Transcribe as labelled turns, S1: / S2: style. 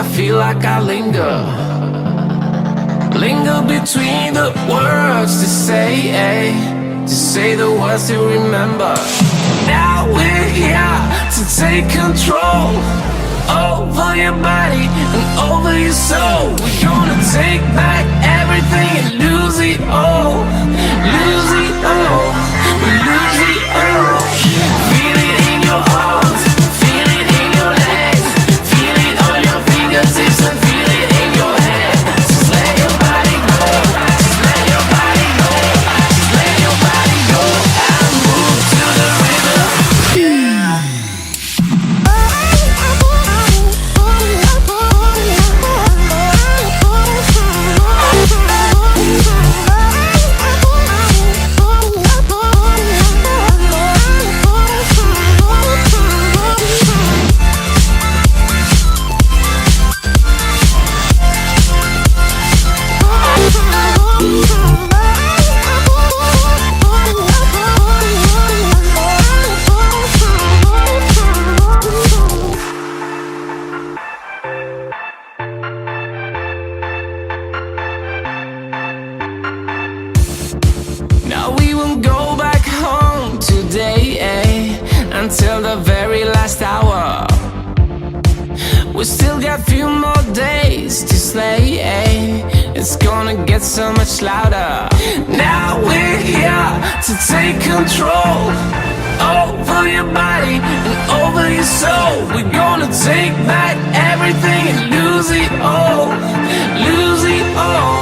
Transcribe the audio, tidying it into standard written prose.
S1: I feel like I linger between the words to say the words to remember. Now we're here to take control over your body and over your soul. We're gonna take back everything and lose it all, lose it all, lose it all. Feel it in your arms, feel it in your legs, feel it on your fingertips and feel it in your head. Just let your body go, just let your body go, just let your body go and move to the rhythm. Yeah. Now we won't go back home today, until the very last hour. We still got a few more days to slay, it's gonna get so much louder. Now we're here to take control over your body and over your soul. We're gonna take back everything and lose it all, lose it all.